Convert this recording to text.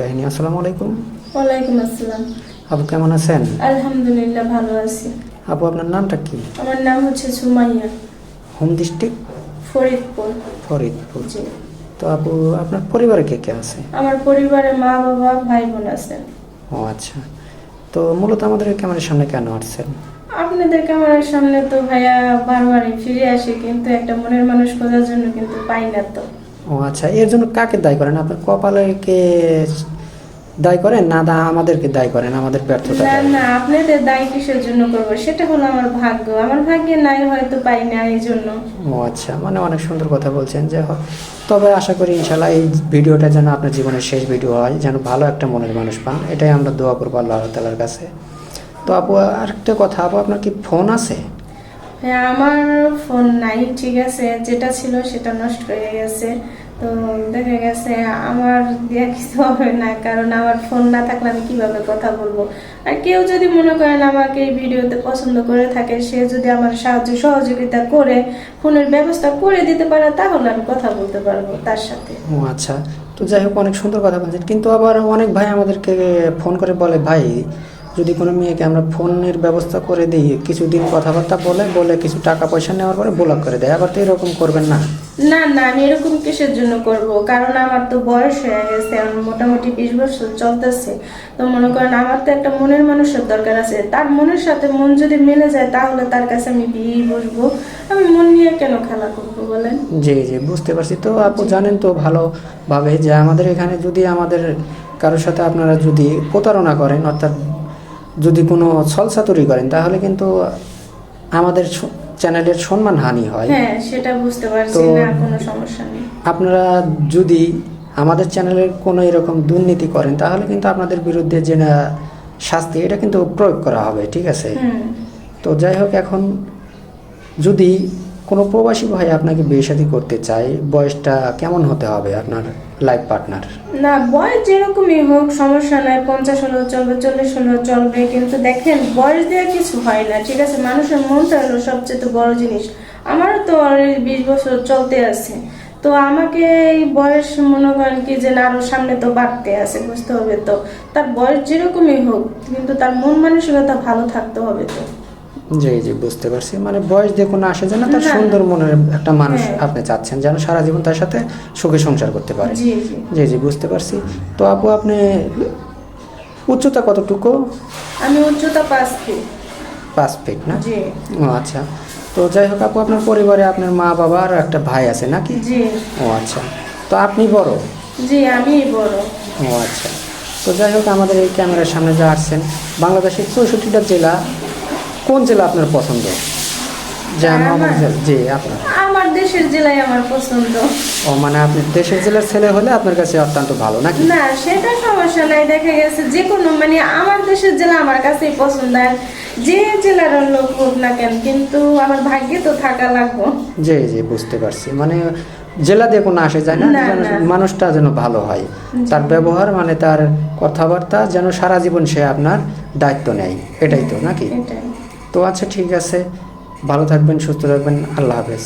কাহিনী। আসসালামু আলাইকুম। ওয়ালাইকুম আসসালাম। আপু কেমন আছেন? আলহামদুলিল্লাহ ভালো আছি। আপু আপনার নামটা কি? আমার নাম হচ্ছে সুমাইয়া। Home district? ফরিদপুর। ফরিদপুর। জি। তো আপু আপনার পরিবারে কে কে আছে? আমার পরিবারে মা বাবা ভাই বোন আছেন। ও আচ্ছা। তো মূলত আমাদের ক্যামেরার সামনে কেন আসছেন? আপনাদের ক্যামেরার সামনে তো ভাইয়া বারবারই ফিরে আসি, কিন্তু একটা মনের মানুষ খোঁজার জন্য কিন্তু পাই না তো। ও আচ্ছা, এর জন্য কাকে দায়ী করেন? আপনার কপালকে দায়ী করেন না আমাদেরকে দায়ী করেন, আমাদের ব্যর্থতা? না না, আপনাদের দায়ী কিসের জন্য করবো? সেটা হলো আমার ভাগ্য, আমার ভাগ্যে নাই, হয়তো পাই না এই জন্য। ও আচ্ছা, মানে অনেক সুন্দর কথা বলছেন। যে তবে আশা করি ইনশাল্লাহ এই ভিডিওটা যেন আপনার জীবনের শেষ ভিডিও হয়, যেন ভালো একটা মনের মানুষ পান, এটাই আমরা দোয়া করবো আল্লাহ তাআলার কাছে। তো আপু আরেকটা কথা, আপু আপনার কি ফোন আছে? হ্যাঁ, আমার ফোন নাই, ঠিক আছে, যেটা ছিল সেটা নষ্ট হয়ে গেছে। তো দেখা গেছে আমার দিয়ে কিছু হবে না, কারণ আমার ফোন না থাকলে আমি কিভাবে কথা বলবো। আর কেউ যদি মনে করেন আমাকে এই ভিডিওতে পছন্দ করে থাকে, সে যদি আমার সাহায্য সহযোগিতা করে ফোনের ব্যবস্থা করে দিতে পারে, তাহলে আমি কথা বলতে পারবো তার সাথে। ও আচ্ছা। তো যাই হোক, অনেক সুন্দর কথা বলছেন, কিন্তু আবার অনেক ভাই আমাদেরকে ফোন করে বলে, ভাই যদি কোনো মেয়েকে আমরা ফোনের ব্যবস্থা করে দিই, কিছুদিন কথাবার্তা বলে বলে কিছু টাকা পয়সা নেওয়ার পরে ব্লক করে দেয়, আবার তো এরকম করবেন না? না না, আমি এরকম কিসের জন্য করব? কারণ আমার তো বয়স হয়ে গেছে, আমার মোটামুটি 20 বছর চলতেছে। তো মনে করেন আমার তো একটা মনের মানুষের দরকার আছে, তার মনের সাথে মন যদি মিলে যায় তাহলে তার কাছে আমি বিয়েই বসবো। আমি মন নিয়ে কেন খেলা করবো বলেন? জি জি, বুঝতে পারছি। তো আপু জানেন তো ভালোভাবে যে আমাদের এখানে যদি আমাদের কারোর সাথে আপনারা যদি প্রতারণা করেন, অর্থাৎ যদি কোনো ছলচাতুরি করেন, তাহলে কিন্তু আমাদের চ্যানেলের সম্মান হানি হয়। হ্যাঁ, সেটা বুঝতে পারছি, তো না কোনো সমস্যা নেই। আপনারা যদি আমাদের চ্যানেলের কোনো এরকম দুর্নীতি করেন, তাহলে কিন্তু আপনাদের বিরুদ্ধে যে না শাস্তি, এটা কিন্তু প্রয়োগ করা হবে, ঠিক আছে? তো যাই হোক, এখন যদি কোনো প্রবাসী ভাই আপনাকে বিয়ে শাদী করতে চায়, বয়সটা কেমন হতে হবে আপনার লাইফ পার্টনার? না, বয়স যেরকমই হোক সমস্যা নাই, 50 হলেও চলবে, 40 হলেও চলবে, কিন্তু দেখেন বয়স দিয়ে কিছু হয় না, ঠিক আছে? মানুষের মনটা হলো সবচেয়ে বড় জিনিস। আমারও তো অলরেডি 20 বছর চলতে আছে, তো আমাকে এই বয়স মনে করেন কি যে না, আরো সামনে তো বাড়তে আছে, বুঝতে হবে তো। তার বয়স যেরকমই হোক, কিন্তু তার মন মানসিকতা ভালো থাকতে হবে তো। জি জি, বুঝতে পারছি। মানে বয়স দিয়ে কোনো আসে যায় না, তার না, সুন্দর মনের একটা মানুষ হ্যাঁ। আপনি চাচ্ছেন যেন সারা জীবন তার সাথে সুখে সংসার করতে পারে। জি জি। জি জি, বুঝতে পারছি। তো আপু আপনি উচ্চতা কতটুকু? আমি উচ্চতা 5 ফিট। 5 ফিট না? জি ও আচ্ছা। তো যাই হোক আপু, আপনার পরিবারে আপনার মা বাবা আর একটা ভাই আছে নাকি? জি। ও আচ্ছা। তো আপনি বড়? জি, আমি বড়। ও আচ্ছা। তো যাই হোক, আমাদের এই ক্যামেরার সামনে যা আসছেন, বাংলাদেশের 64টা জেলা, কোন জেলা আপনার পছন্দ? জি, আপনার? আমার দেশের জেলাই আমার পছন্দ। ও মানে আপনি দেশের জেলার ছেলে হলে আপনার কাছে অত্যন্ত ভালো নাকি? না, সেটা সমস্যা নাই, দেখা গেছে যে কোনো মানে আমার দেশের জেলা আমার কাছেই পছন্দ, আর যে জেলার লোক হোক না কেন, কিন্তু আমার ভাগ্যে তো থাকা লাগবে। জি জি, বুঝতে পারছি। মানে জেলা দিয়ে কোনো আসে যায় না, না, যেন না। মানুষটা যেন ভালো হয়, তার ব্যবহার মানে তার কথাবার্তা যেন সারা জীবন সে আপনার দায়িত্ব নেয়, এটাই তো নাকি? এটাই। তো আচ্ছা, ঠিক আছে, ভালো থাকবেন, সুস্থ থাকবেন, আল্লাহ হাফেজ।